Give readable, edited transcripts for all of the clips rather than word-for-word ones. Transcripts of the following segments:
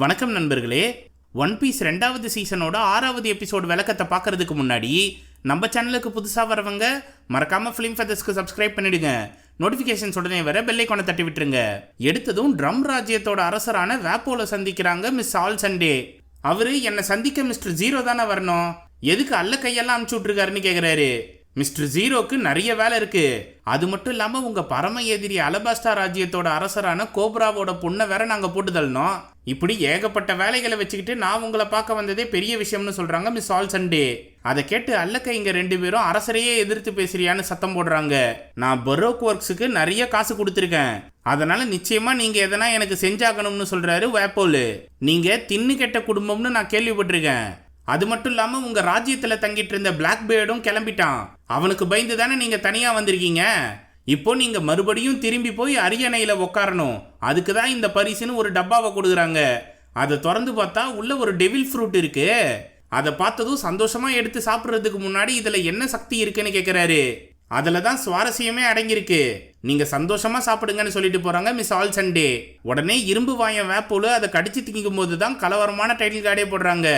வணக்கம் நண்பர்களே. One piece 2வது சீசனோட 6வது எபிசோடு விளக்கத்தை பார்க்கறதுக்கு முன்னாடி நம்ம சேனலுக்கு புதுசாக வரவங்க மறக்காமல் ஃபிலிம் ஃபெதர்ஸ்க்கு சப்ஸ்கிரைப் பண்ணிடுங்க. நோட்டிஃபிகேஷன்ஸ் உடனே வர பெல் ஐகானை தட்டி விட்டுருங்க. எடுத்ததும் ட்ரம் ராஜ்யத்தோட அரசரான வேப்போல சந்திக்கிறாங்க மிஸ் ஆல் சண்டே. அவரு என்னை சந்திக்க மிஸ்டர் ஜீரோ தானே வரணும், எதுக்கு அல்ல கையெல்லாம் அனுப்பிச்சு விட்ருக்காருன்னு கேட்குறாரு. மிஸ்டர் ஜீரோக்கு நிறைய வேலை இருக்கு, அது மட்டும் இல்லாமல் உங்கள் பரம எதிரி அலபாஸ்டா ராஜ்யத்தோட அரசரான கோப்ராவோட பொண்ணை வேற நாங்கள் போட்டு தள்ளணும். இப்படி ஏகப்பட்ட வேலைகளை வச்சுக்கிட்டு நான் உங்களை பார்க்க வந்ததே பெரிய விஷயம்னு சொல்கிறாங்க மிஸ் ஆல் சண்டே. அதை கேட்டு அல்லக்க இங்கே 2 பேரும் அரசரையே எதிர்த்து பேசுறியான்னு சத்தம் போடுறாங்க. நான் பரோக் ஒர்க்ஸுக்கு நிறைய காசு கொடுத்துருக்கேன், அதனால நிச்சயமா நீங்க எதனா எனக்கு செஞ்சாகணும்னு சொல்றாரு வேப்போலு. நீங்க தின்னு கெட்ட குடும்பம்னு நான் கேள்விப்பட்டிருக்கேன். அது மட்டும் இல்லாம உங்க ராஜ்யத்துல தங்கிட்டு இருந்த பிளாக் பேர்டும் கிளம்பிட்டான். அவனுக்கு பயந்து தானே நீங்க தனியா வந்திருக்கீங்க. இப்போ நீங்க மறுபடியும் திரும்பி போய் அரியணையில உட்காரணும். அதுக்கு தான் இந்த பரிசுன்னு ஒரு டப்பாவை கொடுக்குறாங்க. அதை திறந்து பார்த்தா உள்ள ஒரு டெவில் ஃப்ரூட் இருக்கு. அதை பார்த்ததும் சந்தோஷமா எடுத்து சாப்பிட்றதுக்கு முன்னாடி இதுல என்ன சக்தி இருக்குன்னு கேட்கிறாரு. அதுல தான் சுவாரஸ்யமே அடங்கியிருக்கு, நீங்க சந்தோஷமா சாப்பிடுங்கன்னு சொல்லிட்டு போறாங்க மிஸ் ஆல் சண்டே. உடனே இரும்பு வாயம் வேப்போலு அதை கடிச்சு திங்கும் போது தான் கலவரமான டைட்டில் கார்டே போடுறாங்க.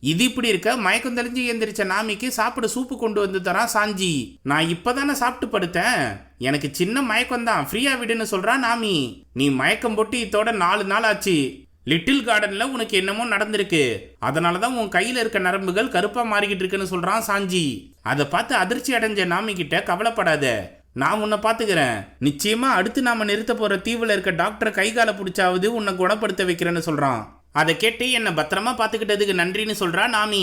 இது இப்படி இருக்க மயக்கம் தெளிஞ்சு எந்திரிச்ச நாமிக்கு சாப்பிட சூப்பு கொண்டு வந்து தரான் சாஞ்சி. நான் இப்பதானே சாப்பிட்டு படுத்தேன், எனக்கு சின்ன மயக்கம் தான், ஃப்ரீயா விடுன்னு சொல்றான் நாமி. நீ மயக்கம் போட்டு இதோட 4 நாள் ஆச்சு. லிட்டில் கார்டன்ல உனக்கு என்னமோ நடந்திருக்கு, அதனாலதான் உன் கையில இருக்க நரம்புகள் கருப்பா மாறிக்கிட்டு இருக்குன்னு சொல்றான் சாஞ்சி. அதை பார்த்து அதிர்ச்சி அடைஞ்ச நாமி கிட்ட, கவலைப்படாத, நான் உன்னை பாத்துக்கிறேன். நிச்சயமா அடுத்து நாம நிறுத்த போற தீவுல இருக்க டாக்டரை கைகால பிடிச்சாவது உன்னை குணப்படுத்த வைக்கிறேன்னு சொல்றான். அதை கேட்டு என்னை பத்திரமா பார்த்துக்கிட்டதுக்கு நன்றின்னு சொல்றா நாமி.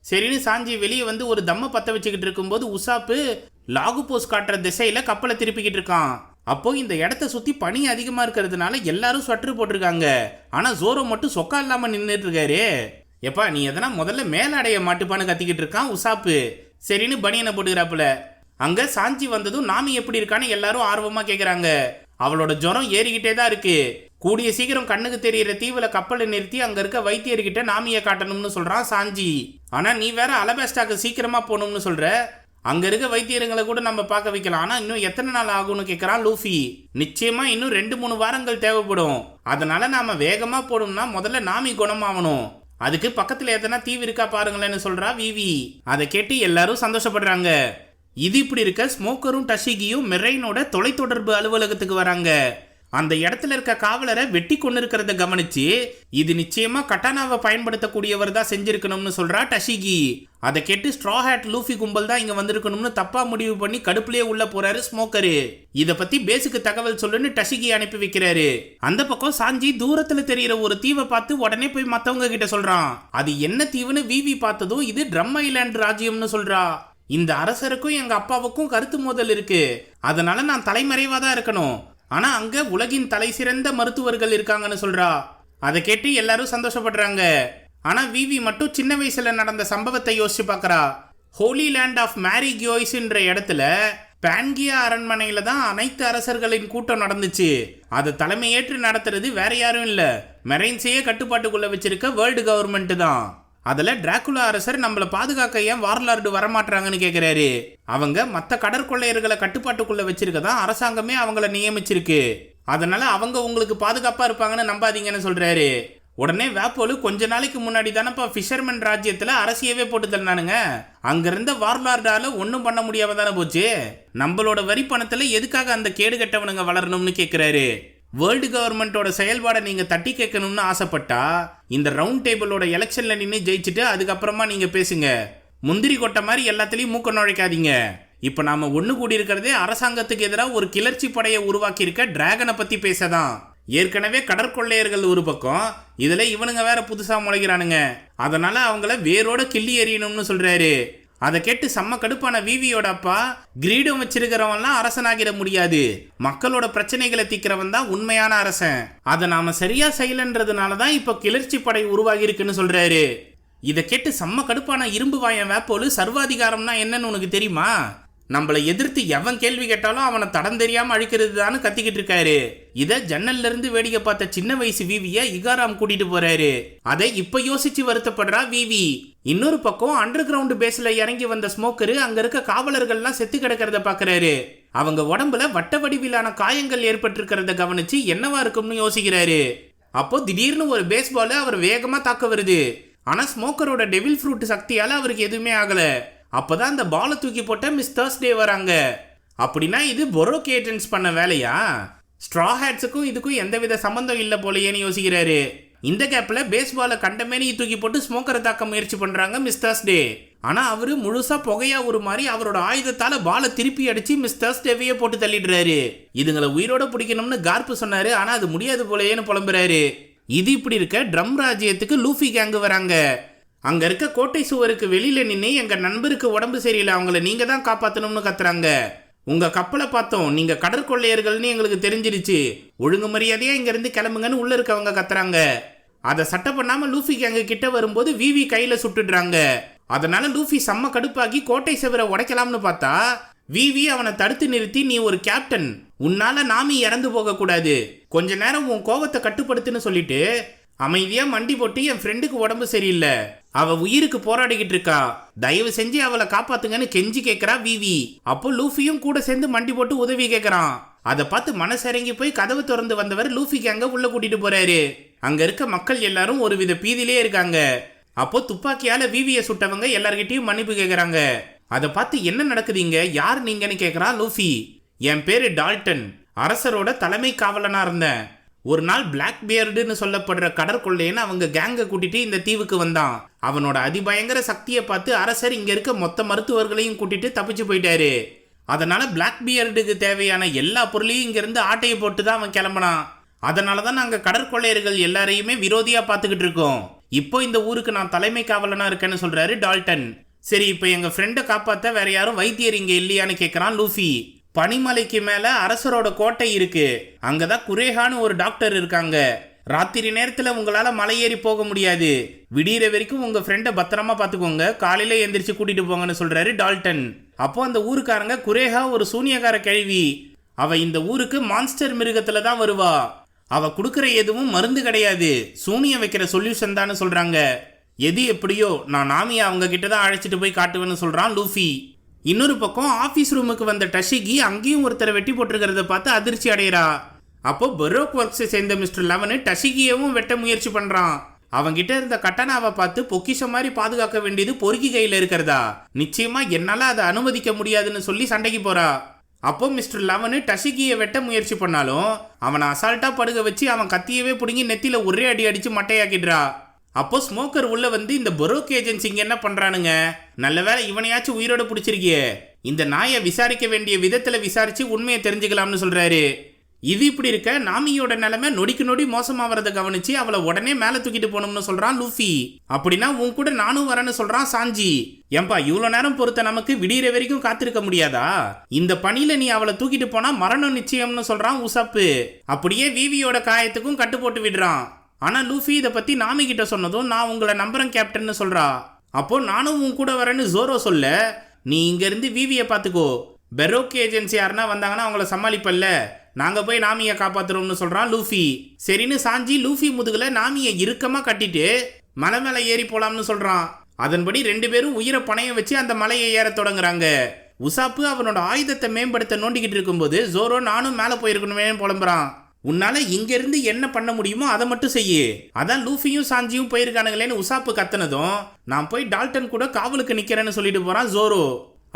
சரின்னு சாஞ்சி வெளியே வந்து ஒரு தம்ம பற்ற வச்சுக்கிட்டு இருக்கும்போது உசாப்பு லாகு போஸ் காட்டுற திசையில கப்பலை திருப்பிக்கிட்டு இருக்கான். அப்போ இந்த இடத்த சுத்தி பனி அதிகமா இருக்கிறதுனால எல்லாரும் ஸ்வெட்டர் போட்டிருக்காங்க. ஆனா ஜோரோ மட்டும் சொக்கா இல்லாம நின்றுட்டு இருக்காரு. எப்பா நீ எதனா முதல்ல மேல அடைய மாட்டுப்பான்னு கத்திக்கிட்டு இருக்கான் உசாப்பு. சரின்னு பனியனை போட்டுக்கிறாப்புல. அங்க சாஞ்சி வந்ததும் நாமி எப்படி இருக்கான்னு எல்லாரும் ஆர்வமா கேட்குறாங்க. அவளோட ஜுரம் ஏறிக்கிட்டே தான் இருக்கு. கூடிய சீக்கிரம் கண்ணுக்கு தெரியிற தீவுல கப்பலை நிறுத்தி அங்க இருக்க வைத்தியர்கிட்ட நாமியை காட்டணும்னு சொல்றான் சாஞ்சி. ஆனா நீ வேற அலபாஸ்டாக்கு சீக்கிரமா போகணும்னு சொல்ற, அங்க இருக்க வைத்தியர்களை கூட நம்ம பார்க்க வைக்கலாம், ஆனா இன்னும் எத்தனை நாள் ஆகும்னு கேட்கறான் லூஃபி. நிச்சயமா இன்னும் 2-3 வாரங்கள் தேவைப்படும், அதனால நாம வேகமா போகணும்னா முதல்ல நாமி குணமாகணும். அதுக்கு பக்கத்துல எதனா தீவு இருக்கா பாருங்களேன்னு சொல்றா விவி. அதை கேட்டு எல்லாரும் சந்தோஷப்படுறாங்க. இது இப்படி இருக்க ஸ்மோக்கரும் டஷிகியும் மெரைனோட தொலைத்தொடர்பு அலுவலகத்துக்கு வராங்க. அந்த இடத்துல இருக்க காவலரை வெட்டி கொண்டு இருக்கிறத கவனிச்சு, இது நிச்சயமா கட்டானாவை பயன்படுத்தக்கூடியவர் தான் செஞ்சிருக்கணும்னு சொல்றா டஷிகி. அதை கேட்டு ஸ்ட்ரா ஹேட் லூஃபி கும்பல் தான் இங்க வந்திருக்கணும்னு தப்பா முடிவு பண்ணி கடுப்புலயே உள்ள போறாரு ஸ்மோக்கரு. இத பத்தி பேஸுக்கு தகவல் சொல்லுன்னு டஷிகி அனுப்பி வைக்கிறாரு. அந்த பக்கம் சாஞ்சி தூரத்துல தெரியிற ஒரு தீவை பார்த்து உடனே போய் மத்தவங்க கிட்ட சொல்றான். அது என்ன தீவுன்னு விவி பார்த்ததும் இது ட்ரம் ஐலாண்ட் ராஜ்யம்னு சொல்றா. இந்த அரசருக்கும் எங்க அப்பாவுக்கும் கருத்து மோதல் இருக்கு, அதனால நான் தலைமறைவா தான் இருக்கணும், ஆனா அங்க உலகின் தலை சிறந்த மருத்துவர்கள் இருக்காங்கன்னு சொல்றா. அதை கேட்டு எல்லாரும் சந்தோஷப்படுறாங்க. ஆனா விவி மட்டும் சின்ன வயசுல நடந்த சம்பவத்தை யோசிச்சு பார்க்கறா. ஹோலி லேண்ட் ஆஃப் மேரி கியோய்ஸ்ன்ற இடத்துல பான்கியா அரண்மனையில தான் அனைத்து அரசர்களின் கூட்டம் நடந்துச்சு. அதை தலைமையேற்று நடத்துறது வேற யாரும் இல்ல, மெரைன்ஸையே கட்டுப்பாட்டுக்குள்ள வச்சிருக்க வேர்ல்டு கவர்மெண்ட் தான். அதுல டிராகுலா அரசர் நம்மள பாதுகாக்க ஏன் வார்லார்டு வரமாட்டாங்கன்னு கேட்கிறாரு. அவங்க மற்ற கடற்கொள்ளையர்களை கட்டுப்பாட்டுக்குள்ள வச்சிருக்கதான் அரசாங்கமே அவங்கள நியமிச்சிருக்கு, அதனால அவங்க உங்களுக்கு பாதுகாப்பா இருப்பாங்கன்னு நம்பாதீங்கன்னு சொல்றாரு. உடனே வேப்போலு கொஞ்ச நாளைக்கு முன்னாடி தானப்பா ஃபிஷர்மேன் ராஜ்யத்துல அரசியவே போட்டு தள்ளினானுங்க, அங்க இருந்த வார்லார்டால ஒன்னும் பண்ண முடியாம தானே போச்சு, நம்மளோட வரி பணத்துல எதுக்காக அந்த கேடு கட்டவனுங்க வளரணும்னு கேட்கிறாரு. வேர்ல்டு கவர்மெண்டோட செயல்பாடை நீங்க தட்டி கேட்கணும்னு ஆசைப்பட்டா இந்த ரவுண்ட் டேபிளோட எலெக்ஷன்ல நின்று ஜெயிச்சுட்டு அதுக்கப்புறமா நீங்க பேசுங்க. முந்திரி கொட்டை மாதிரி எல்லாத்துலயும் மூக்க நுழைக்காதீங்க. இப்ப நாம ஒண்ணு கூடி இருக்கிறதே அரசாங்கத்துக்கு எதிராக ஒரு கிளர்ச்சி படையை உருவாக்கி இருக்க டிராகனை பத்தி பேசதான். ஏற்கனவே கடற்கொள்ளையர்கள் ஒரு பக்கம், இதுல இவனுங்க வேற புதுசா முளைக்கிறானுங்க, அதனால அவங்கள வேரோட கிள்ளி எறியணும்னு சொல்றாரு. அதை கேட்டு செம்ம கடுப்பான விவியோட அப்பா, கிரீடம் வச்சிருக்கிறவன்லாம் அரசனாகிட முடியாது, மக்களோட பிரச்சனைகளை தீக்கிறவன் தான் உண்மையான அரசன், அதை நாம சரியா செய்யலன்றதுனால தான் இப்ப கிளர்ச்சி படை உருவாகி இருக்குன்னு சொல்றாரு. இதை கேட்டு செம்ம கடுப்பான இரும்பு வாயன் வேப்போலு, சர்வாதிகாரம்னா என்னன்னு உனக்கு தெரியுமா, நம்மளை எதிர்த்து எவன் கேள்வி கேட்டாலும் அவனை தடம் தெரியாம அழிக்கிறது தான் கத்திக்கிட்டு இருக்காரு. இத ஜன்னல்ல இருந்து வேடிக்கை பார்த்த சின்ன வயசு விவிய இகாராம் கூட்டிட்டு போறாரு. அதை இப்ப யோசிச்சு வருத்தப்படுறா விவி. இன்னொரு பக்கம் அண்டர் கிரவுண்ட் பேஸ்ல இறங்கி வந்த ஸ்மோக்கரு அங்க இருக்க காவலர்கள்லாம் செத்து கிடக்கிறத பாக்குறாரு. அவங்க உடம்புல வட்ட வடிவிலான காயங்கள் ஏற்பட்டிருக்கிறத கவனிச்சு என்னவா இருக்கும்னு யோசிக்கிறாரு. அப்போ திடீர்னு ஒரு பேஸ்பால் அவர் வேகமா தாக்க வருது. ஆனா ஸ்மோக்கரோட டெவில் ஃப்ரூட் சக்தியால அவருக்கு எதுவுமே ஆகல. அப்பதான் அந்த பாலை தூக்கி போட்ட மிஸ் தர்ஸ்டே வராங்க. அப்படின்னா இது பொரோக் ஏஜென்ட்ஸ் பண்ண வேலையா? ஸ்ட்ரா ஹேட்ஸுக்கும் இதுக்கும் எந்தவித சம்பந்தம் இல்லை போலையேன்னு யோசிக்கிறாரு. இந்த கேப்ல பேஸ்பாலை கண்டமேனி தூக்கி போட்டு ஸ்மோக்கரை தாக்க முயற்சி பண்றாங்க மிஸ் தர்ஸ்டே. ஆனா அவரு முழுசா புகையா ஒரு மாதிரி அவரோட ஆயுதத்தால பாலை திருப்பி அடிச்சு மிஸ் தர்ஸ்டேவையே போட்டு தள்ளிடுறாரு. இதுங்களை உயிரோட பிடிக்கணும்னு கார்ப்பு சொன்னாரு. ஆனா அது முடியாது போலையேன்னு புலம்புறாரு. இது இப்படி இருக்க ட்ரம் ராஜ்யத்துக்கு லூஃபி கேங்கு வராங்க. அங்க இருக்க கோட்டை சுவருக்கு வெளியில நின்று எங்க நண்பருக்கு உடம்பு சரியில்லை, அவங்கள நீங்க தான் காப்பாத்தணும்னு கத்துறாங்க. உங்க கப்பலை பார்த்தோம், நீங்க கடற்கொள்ளையர்கள்னு எங்களுக்கு தெரிஞ்சிருச்சு, ஒழுங்கு மரியாதையா இங்க இருந்து கிளம்புங்கன்னு உள்ள இருக்கவங்க கத்துறாங்க. அதை சட்டை பண்ணாம லூஃபி கேங்கு கிட்ட வரும்போது விவி கையில சுட்டுடுறாங்க. அதனால லூஃபி செம்ம கடுப்பாகி கோட்டை செவரை உடைக்கலாம்னு பார்த்தா விவி அவனை தடுத்து நிறுத்தி, நீ ஒரு கேப்டன், உன்னால நாமி இறந்து போக கூடாது, கொஞ்ச நேரம் உன் கோவத்தை கட்டுப்படுத்துன்னு சொல்லிட்டு அமைதியா மண்டி போட்டு, என் ஃப்ரெண்டுக்கு உடம்பு சரியில்லை, அவ உயிருக்கு போராடிக்கிட்டு இருக்கா, தயவு செஞ்சு அவளை காப்பாத்துங்கன்னு கெஞ்சி கேட்கிறா விவி. அப்போ லூஃபியும் கூட சேர்ந்து மண்டி போட்டு உதவி கேட்கறான். அதை பார்த்து மனசரங்கி போய் கதவு திறந்து வந்தவர் லூஃபி கேங்க உள்ள கூட்டிட்டு போறாரு. அங்க இருக்க மக்கள் எல்லாரும் ஒரு வித பீதியிலே இருக்காங்க. அப்போ துப்பாக்கியால விவியை சுட்டவங்க எல்லார்கிட்டையும் மன்னிப்பு கேட்கறாங்க. அதை பார்த்து என்ன நடக்குதுங்க, யார் நீங்கன்னு கேட்கறான் லூஃபி. என் பேரு டால்டன், அரசரோட தலைமை காவலனா இருந்தேன். ஒரு நாள் பிளாக் பியர்டுன்னு சொல்லப்படுற கடற்கொள்ளையன்னு அவங்க கேங்கை கூட்டிட்டு இந்த தீவுக்கு வந்தான். அவனோட அதிபயங்கர சக்தியை பார்த்து அரசர் இங்க இருக்க மொத்த மருத்துவர்களையும் கூட்டிட்டு தப்பிச்சு போயிட்டாரு. அதனால பிளாக் பியர்டுக்கு தேவையான எல்லா பொருளையும் இங்க இருந்து ஆட்டையை போட்டு தான் அவன் கிளம்பினான். அதனாலதான் நாங்க கடற்கொள்ளையர்கள் எல்லாரையுமே விரோதியா பார்த்துக்கிட்டு இருக்கோம். இப்போ இந்த ஊருக்கு நான் தலைமை காவலனா இருக்கேன்னு சொல்றாரு டால்டன். சரி, இப்போ எங்க ஃப்ரெண்டை காப்பாத்த வேற யாரும் வைத்தியர் இங்க இல்லையான்னு கேட்கறான் லூஃபி. பனிமலைக்கு மேல அரசரோட கோட்டை இருக்கு, அங்கதான் குரேஹான்னு ஒரு டாக்டர் இருக்காங்க. ராத்திரி நேரத்துல உங்களால மலை ஏறி போக முடியாது, விடியற வரைக்கும் உங்க ஃப்ரெண்டை பத்திரமா பாத்துக்கோங்க, காலையில எந்திரிச்சு கூட்டிட்டு போங்கன்னு சொல்றாரு டால்டன். அப்போ அந்த ஊருக்காரங்க, குரேஹா ஒரு சூனியக்கார கேள்வி, அவ இந்த ஊருக்கு மான்ஸ்டர் மிருகத்துல தான் வருவா, அவ கொடுக்கற எதுவும் மருந்து கிடையாது, சூனியம் வைக்கிற சொல்யூஷன் தான் சொல்றாங்க. எது எப்படியோ நான் நாமியா அவங்க கிட்ட தான் அழைச்சிட்டு போய் காட்டுவேன்னு சொல்றான் லூஃபி. இன்னொரு பக்கம் ஆபீஸ் ரூமுக்கு வந்த டஷிகி அங்கேயும் ஒருத்தரை வெட்டி போட்டிருக்கிறத பார்த்து அதிர்ச்சி அடைகிறா. அப்போ பரோக் ஒர்க்ஸை சேர்ந்த மிஸ்டர் லெவனு டஷிகியவும் வெட்ட முயற்சி பண்றான். அவங்கிட்ட இருந்த கட்டனாவை பார்த்து பொக்கிஷம் மாதிரி பாதுகாக்க வேண்டியது பொறுக்கி கையில இருக்கிறதா, நிச்சயமா என்னால அதை அனுமதிக்க முடியாதுன்னு சொல்லி சண்டைக்கு போறா. அப்போ மிஸ்டர் லெவனு டஷிகியை வெட்ட முயற்சி பண்ணாலும் அவனை அசால்ட்டா படுக வச்சு அவன் கத்தியவே பிடுங்கி நெத்தியில ஒரே அடி அடிச்சு மட்டையாக்கிடுறா. அப்போ ஸ்மோக்கர் உள்ள வந்து, இந்த பரோக் ஏஜென்சி இங்க என்ன பண்றானுங்க, நல்ல வேளை இவனையாச்சும் உயிரோட பிடிச்சிருக்கியே, இந்த நாயை விசாரிக்க வேண்டிய விதத்துல விசாரிச்சு உண்மையை தெரிஞ்சுக்கலாம்னு சொல்றாரு. இது இப்படி இருக்க நாமியோட நிலைமை நொடிக்கு நொடி மோசமாவறத கவனிச்சு அவளை உடனே மேல தூக்கிட்டு போகணும்னு சொல்றான் லூஃபி. அப்படின்னா உன் கூட நானும் வரேன்னு சொல்றான் சாஞ்சி. ஏம்பா, இவ்வளவு நேரம் பொறுத்த நமக்கு விடியற வரைக்கும் காத்திருக்க முடியாதா, இந்த பணியில நீ அவளை தூக்கிட்டு போனா மரணம் நிச்சயம்னு சொல்றான் உசப்பு. அப்படியே விவியோட காயத்துக்கும் கட்டு போட்டு விடுறான். ஆனா லூஃபி இதை பத்தி நாமி கிட்ட சொன்னதும், நான் உங்களை நம்புறேன் கேப்டன்னு சொல்றா. அப்போ நானும் உன் கூட வரேன்னு ஜோரோ சொல்ல, நீ இங்க இருந்து விவியை பாத்துக்கோ, பெரோக் ஏஜென்சி யாருன்னா வந்தாங்கன்னா அவங்கள சமாளிப்பல்ல, நாங்க போய் நாமியை காப்பாத்துறோம்னு சொல்றான் லூஃபி. சரின்னு சாஞ்சி லூஃபி முதுகுல நாமியை இறுக்கமா கட்டிட்டு மலை மேல ஏறி போலாம்னு சொல்றான். அதன்படி ரெண்டு பேரும் உயிரை பணைய வச்சு அந்த மலையை ஏற தொடங்குறாங்க. உசாப்பு அவனோட ஆயுதத்தை மேம்படுத்த நோண்டிக்கிட்டு இருக்கும்போது ஜோரோ நானும் மேல போயிருக்கணுமே புலம்புறான். உன்னால இங்க இருந்து என்ன பண்ண முடியுமோ அதை மட்டும் செய்யு, அதான் லூஃபியும் சாஞ்சியும் போயிருக்கானுங்களேன்னு உசாப்பு கத்துனதும், நான் போய் டால்டன் கூட காவலுக்கு நிக்கிறேன்னு சொல்லிட்டு போறான் ஜோரோ.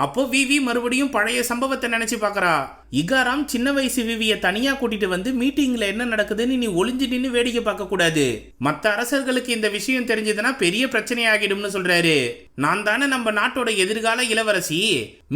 அப்போ விவி மறுபடியும் பழைய சம்பவத்தை நினைச்சு பாக்குறா. இகாராம் சின்ன வயசு விவிய தனியா கூட்டிட்டு வந்து மீட்டிங்ல என்ன நடக்குதுன்னு நீ ஒளிஞ்சு நின்னு வேடிக்கை பார்க்க கூடாது, மத்த அரசர்களுக்கு இந்த விஷயம் தெரிஞ்சதுன்னா பெரிய பிரச்சனை ஆகிடும்னு சொல்றாரு. நான் தானே நம்ம நாட்டோட எதிர்கால இளவரசி,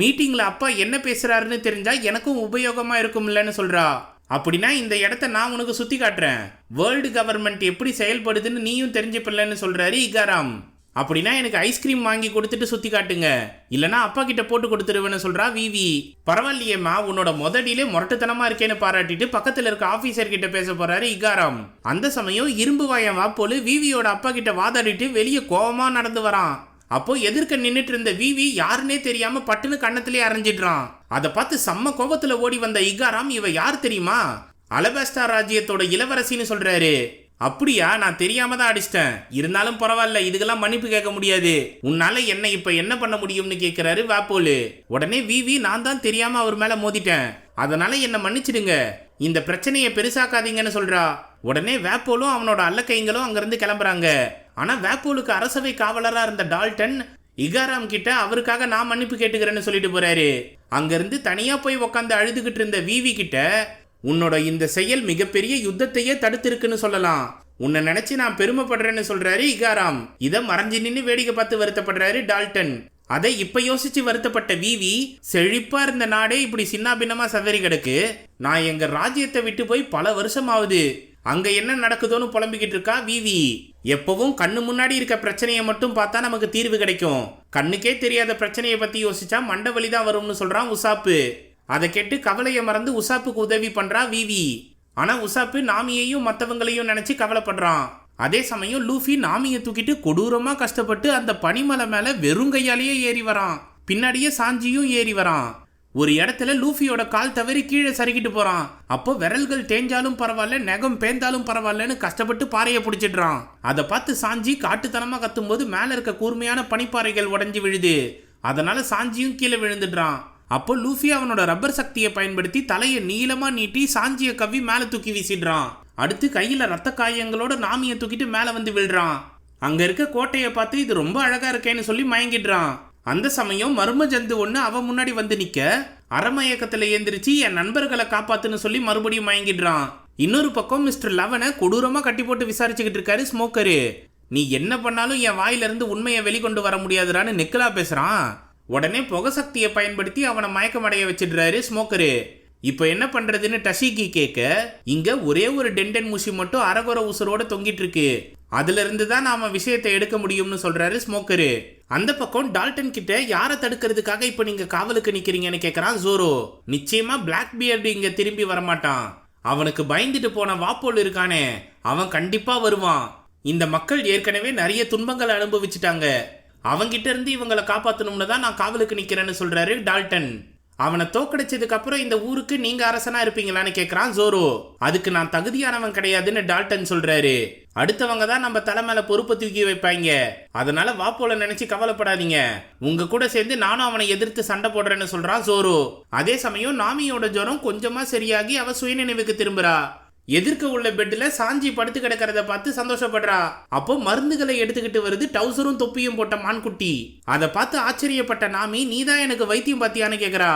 மீட்டிங்ல அப்பா என்ன பேசுறாருன்னு தெரிஞ்சா எனக்கும் உபயோகமா இருக்கும்லன்னு சொல்றா. அப்படின்னா இந்த இடத்த நான் உனக்கு சுத்தி காட்டுறேன், வேர்ல்டு கவர்மெண்ட் எப்படி செயல்படுதுன்னு நீயும் தெரிஞ்சுப்பலன்னு சொல்றாரு இகாராம். அப்படின்னா எனக்கு ஐஸ்கிரீம் வாங்கி கொடுத்துட்டு சுத்தி காட்டுங்க, இல்லனா அப்பா கிட்ட போட்டு கொடுத்துருவேன்னு சொல்றா விவி. பரவாயில்லையேம்மா, உன்னோட முதடியிலே முரட்டுத்தனமா இருக்கேன்னு பாராட்டிட்டு பக்கத்துல இருக்க ஆபீசர் கிட்ட பேச போறாரு இகாராம். அந்த சமயம் இரும்பு வாயம் வாப்போலு விவியோட அப்பா கிட்ட வாதாடிட்டு வெளியே கோவமா நடந்து வரான். அப்போ எதிர்க்க நின்னுட்டு இருந்த விவி யாருன்னே தெரியாம பட்டுன்னு கண்ணத்திலே அரைஞ்சிடுறான். அதை பார்த்து செம்ம கோபத்துல ஓடி வந்த இகாராம், இவ யார் தெரியுமா, அலபாஸ்டா ராஜ்யத்தோட இளவரசின்னு சொல்றாரு. அப்படியா, நான் தெரியாம தான் அடிச்சிட்டேன், இருந்தாலும் பரவாயில்ல, இதுக்கெல்லாம் மன்னிப்பு கேட்க முடியாது, உன்னால என்ன இப்ப என்ன பண்ண முடியும்னு கேட்கிறாரு வாப்போலு. உடனே விவி, நான் தான் தெரியாம அவர் மேல மோதிட்டேன், அதனால என்ன மன்னிச்சிடுங்க, இந்த பிரச்சனையை பெருசாக்காதீங்கன்னு சொல்றா. உடனே வேப்போலும் அவனோட அல்லக்கைங்களும் அங்கிருந்து கிளம்புறாங்க. ஆனா வேப்போலுக்கு அரசவை காவலரா இருந்த டால்டன் இகாராம் கிட்ட அவருக்காக நான் மன்னிப்பு கேட்டுக்கிறேன்னு சொல்லிட்டு போறாரு. அங்கிருந்து தனியா போய் உக்காந்து அழுதுகிட்டு இருந்த விவி கிட்ட உன்னோட இந்த செயல் மிகப்பெரிய யுத்தத்தையே தடுத்திருக்குன்னு சொல்லலாம், உன்னை நினைச்சு நான் பெருமைப்படுறேன்னு சொல்றாரு இகாராம். இதை மறைஞ்சு நின்று வேடிக்கை பார்த்து வருத்தப்படுறாரு டால்டன். அதை இப்ப யோசிச்சு வருத்தப்பட்ட விவி, செழிப்பா இருந்த நாடே இப்படி சின்னாபின்னமா சதறி கிடக்கு, நான் எங்க ராஜ்யத்தை விட்டு போய் பல வருஷம் ஆகுது, அங்க என்ன நடக்குதோன்னு புலம்பிக்கிட்டு இருக்கா விவி. எப்பவும் கண்ணு முன்னாடி இருக்க பிரச்சனையை மட்டும் பார்த்தா நமக்கு தீர்வு கிடைக்கும், கண்ணுக்கே தெரியாத பிரச்சனையை பத்தி யோசிச்சா மண்டை வலிதான் வரும்னு சொல்றான் உசாப்பு. அதை கேட்டு கவலையை மறந்து உசாப்புக்கு உதவி பண்றா விவி. ஆனா உசாப்பு நாமியையும் மற்றவங்களையும் நினைச்சு கவலைப்படுறான். அதே சமயம் லூஃபி நாமியை தூக்கிட்டு கொடூரமா கஷ்டப்பட்டு அந்த பனிமலை மேல வெறும் கையாலேயே ஏறி வரான். பின்னாடியே சாஞ்சியும் ஏறி வரான். ஒரு இடத்துல லூஃபியோட கால் தவறி கீழே சறுக்கிட்டு போறான். அப்போ விரல்கள் தேஞ்சாலும் பரவாயில்ல, நகம் பேந்தாலும் பரவாயில்லன்னு கஷ்டப்பட்டு பாறையை பிடிச்சிடுறான். அதை பார்த்து சாஞ்சி காட்டுத்தனமா கத்தும் போது மேல இருக்க கூர்மையான பனிப்பாறைகள் உடைஞ்சு விழுது. அதனால சாஞ்சியும் கீழே விழுந்துடுறான். அப்போ லூஃபி அவனோட ரப்பர் சக்தியை பயன்படுத்தி தலையை நீளமா நீட்டி சாஞ்சியை கவ்வி மேல தூக்கி வீசிடுறான். அடுத்து கையில ரத்த காயங்களோட நாமியை தூக்கிட்டு மேல வந்து விழுறான். அங்க இருக்க கோட்டையை பார்த்து இது ரொம்ப அழகா இருக்கேன்னு சொல்லி மயங்கிடுறான். அந்த சமயம் மர்ம ஜந்து ஒண்ணு அவன் முன்னாடி வந்து நிக்க அறமயக்கத்துல ஏந்திரிச்சு என் நண்பர்களை காப்பாத்துன்னு சொல்லி மறுபடியும் மயங்கிடுறான். இன்னொரு பக்கம் மிஸ்டர் லவனை கொடூரமா கட்டி போட்டு விசாரிச்சுக்கிட்டு இருக்காரு ஸ்மோக்கரு. நீ என்ன பண்ணாலும் என் வாயில இருந்து உண்மையை வெளிக்கொண்டு வர முடியாதுறான்னு நெக்கலா பேசுறான். உடனே புகை சக்தியை பயன்படுத்தி அவனை மயக்கமடைய வச்சிடுறாரு ஸ்மோக்கரு. இப்போ என்ன பண்றதுன்னு டஷிகி கேட்க, இங்க ஒரே ஒரு டெண்டன் மூசி மட்டும் அரகுர உசுரோட தொங்கிட்டு இருக்கு, அதுல இருந்து தான் நாம விஷயத்தை எடுக்க முடியும்னு சொல்றாரு ஸ்மோக்கரு. அந்த பக்கம் டால்டன் கிட்ட யாரை தடுக்கிறதுக்காக இப்ப நீங்க காவலுக்கு நிக்கிறீங்கன்னு கேக்குறான் ஜோரோ. நிச்சயமா பிளாக் பியர்டு இங்க திரும்பி வரமாட்டான், அவனுக்கு பயந்துட்டு போன வாப்போல் இருக்கானே அவன் கண்டிப்பா வருவான். இந்த மக்கள் ஏற்கனவே நிறைய துன்பங்களை அனுபவிச்சுட்டாங்க, அவங்கிட்ட இருந்து இவங்களை காப்பாற்றணும்னு தான் நான் காவலுக்கு நிக்கிறேன்னு சொல்றாரு டால்டன். அவனை தோக்கடிச்சதுக்கு அப்புறம் இந்த ஊருக்கு நீங்க அரசனா இருப்பீங்களான்னு கேட்கறான் ஜோரோ. அதுக்கு நான் தகுதியானவன் கிடையாதுன்னு டால்டன் சொல்றாரு. அடுத்தவங்க தான் நம்ம தலை மேல பொறுப்பை தூக்கி வைப்பாங்க, அதனால வாப்போல நினைச்சு கவலைப்படாதீங்க, உங்க கூட சேர்ந்து நானும் அவனை எதிர்த்து சண்டை போடுறேன்னு சொல்றான் ஜோரோ. அதே சமயம் நாமியோட ஜுரம் கொஞ்சமா சரியாகி அவ சுயநினைவுக்கு திரும்புறா. எதிர்க்க உள்ள பெட்ல சாஞ்சி படுத்து கிடக்கிறத பார்த்து சந்தோஷப்படுறா. அப்போ மருந்துகளை எடுத்துக்கிட்டு வருது டவுசரும் தொப்பியும் போட்ட மான்குட்டி. அதை பார்த்து ஆச்சரியப்பட்ட நாமி, நீதான் எனக்கு வைத்தியம் பார்த்தியான்னு கேக்குறா.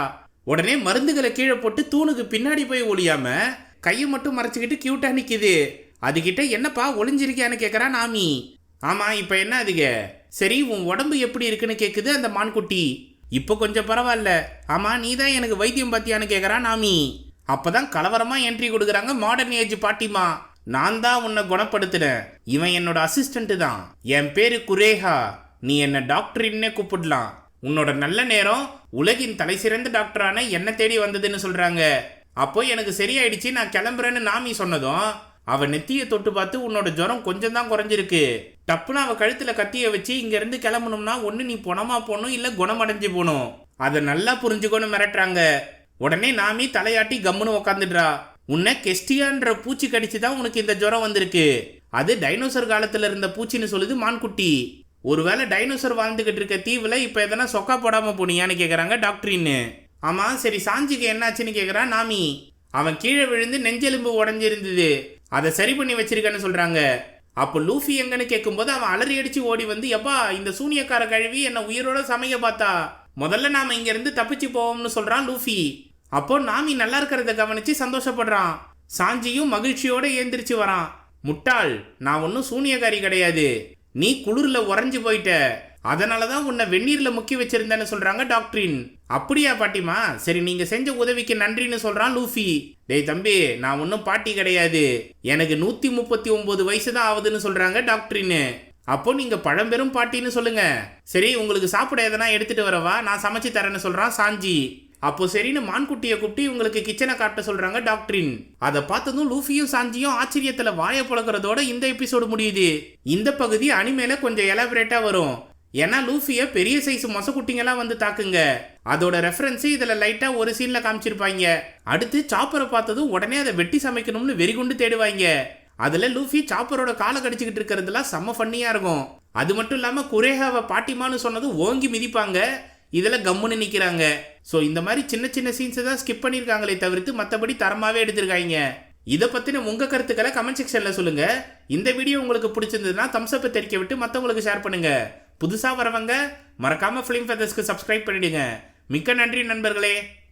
உடனே மருந்துகளை கீழே போட்டு தூணுக்கு பின்னாடி போய் ஒளியாம கையை மட்டும் மறைச்சுக்கிட்டு கியூட்டா நிக்குது. அதுகிட்ட என்னப்பா ஒளிஞ்சிருக்கியான்னு கேக்குறா நாமி. ஆமா இப்ப என்ன அதுக, சரி உன் உடம்பு எப்படி இருக்குன்னு கேக்குது அந்த மான்குட்டி. இப்போ கொஞ்சம் பரவாயில்ல, ஆமா நீதான் எனக்கு வைத்தியம் பார்த்தியான்னு கேக்குறா நாமி. அப்பதான் கலவரமா என்ட்ரி கொடுக்குறாங்க மாடர்ன் ஏஜ் பாட்டிமா. நான் தான் உன்னை குணப்படுத்துறேன், இவன் என்னோட அசிஸ்டன்ட் தான், என் பேரு குரேஹா, நீ என்ன டாக்டரின்னே கூப்பிடலாம், உன்னோட நல்ல நேரம் உலகின் தலை சிறந்த டாக்டரான என்ன தேடி வந்ததுன்னு சொல்றாங்க. அப்போ எனக்கு சரியாயிடுச்சு நான் கிளம்புறேன்னு நாமி சொன்னதும் அவ நெத்தியை தொட்டு பார்த்து உன்னோட ஜுரம் கொஞ்சம் தான் குறைஞ்சிருக்கு, டப்புன்னு அவ கழுத்துல கத்திய வச்சு இங்க இருந்து கிளம்பணும்னா ஒண்ணு நீ பொணமா போகணும் இல்ல குணமடைஞ்சு போகணும், அதை நல்லா புரிஞ்சுக்கணும் மிரட்டுறாங்க. உடனே நாமி தலையாட்டி கம்முன்னு உக்காந்துடுறா. உன்னை கெஸ்டியான்ற பூச்சி கடிச்சுதான் உனக்கு இந்த ஜுரம் வந்திருக்கு, அது டைனோசர் காலத்துல இருந்த பூச்சின்னு சொல்லுது மான்குட்டி. ஒருவேளை டைனோசர் வாழ்ந்துகிட்டு இருக்க தீவுல இப்ப எதனா சொக்கா போடாம போனியான்னு கேக்குறாங்க டாக்டரின்னு. ஆமா சரி சாஞ்சிக்கு என்னாச்சுன்னு கேக்குறான் நாமி. அவன் கீழே விழுந்து நெஞ்செலும்பு உடஞ்சிருந்தது, அதை சரி பண்ணி வச்சிருக்கன்னு சொல்றாங்க. அப்போ லூஃபி எங்கன்னு கேட்கும்போது அவன் அலறி அடிச்சு ஓடி வந்து, எப்பா இந்த சூனியக்கார கழுவி என்ன உயிரோட சமைக்க பார்த்தா, முதல்ல நாம இங்க இருந்து தப்பிச்சு போவோம்னு சொல்றான் லூஃபி. அப்போ நாமி நல்லா இருக்கிறத கவனிச்சு சந்தோஷப்படுறான். சாஞ்சியும் மகிழ்ச்சியோட ஏந்திரிச்சு வரான். முட்டாள், நான் ஒன்னும் சூனியக்காரி கிடையாது, நீ குளிர்ல உறைஞ்சு போயிட்ட, அதனாலதான் உன்னை வெந்நீர்ல முக்கி வச்சிருந்தேன்னு சொல்றாங்க டாக்டரின். அப்படியா பாட்டிமா, சரி நீங்க செஞ்ச உதவிக்கு நன்றின்னு சொல்றான் லூஃபி. டேய் தம்பி, நான் ஒன்னும் பாட்டி கிடையாது, எனக்கு 139 வயசு தான் ஆகுதுன்னு சொல்றாங்க டாக்டரின். அப்போ நீங்க பழம்பெரும் பாட்டின்னு சொல்லுங்க, சரி உங்களுக்கு சாப்பிட எதனா எடுத்துட்டு வரவா, நான் சமைச்சு தரேன்னு சொல்றான் சாஞ்சி. அப்போ சரின்னு மான்குட்டியை கூப்பிட்டு உங்களுக்கு கிச்சனை காட்ட சொல்றாங்க டாக்டரின். அதை பார்த்ததும் லூஃபியும் சாஞ்சியும் ஆச்சரியத்துல வாயை புழக்கிறதோட இந்த எபிசோடு முடியுது. இந்த பகுதி அனிமேல கொஞ்சம் எலாபரேட்டா வரும், ஏன்னா லூஃபிய பெரிய சைஸ் மொசக்குட்டிங்கெல்லாம் வந்து தாக்குங்க, அதோட ரெஃபரன்ஸ் இதுல லைட்டா ஒரு சீன்ல காமிச்சிருப்பாங்க. அடுத்து சாப்பரை பார்த்ததும் உடனே அதை வெட்டி சமைக்கணும்னு வெறிகுண்டு தேடுவாங்க. அதுல லூஃபி சாப்பரோட காலை கடிச்சுக்கிட்டு இருக்கிறதுலாம் செம்ம ஃபன்னியா இருக்கும். அது மட்டும் இல்லாம குரேஹாவை பாட்டிமான்னு சொன்னதும் ஓங்கி மிதிப்பாங்க. இதில் கம்முன்னு நிற்கிறாங்க. ஸோ இந்த மாதிரி சின்ன சின்ன சீன்ஸை தான் ஸ்கிப் பண்ணியிருக்காங்களே தவிர்த்து மற்றபடி தரமாகவே எடுத்திருக்காங்க. இதை பற்றின உங்கள் கருத்துக்களை கமெண்ட் செக்ஷனில் சொல்லுங்கள். இந்த வீடியோ உங்களுக்கு பிடிச்சிருந்ததுன்னா தம்ஸ் அப்பை தெரிக்க விட்டு மற்றவங்களுக்கு ஷேர் பண்ணுங்கள். புதுசாக வரவங்க மறக்காமல் ஃபிலிம் ஃபெதர்ஸ்க்கு சப்ஸ்கிரைப் பண்ணிவிடுங்க. மிக்க நன்றி நண்பர்களே.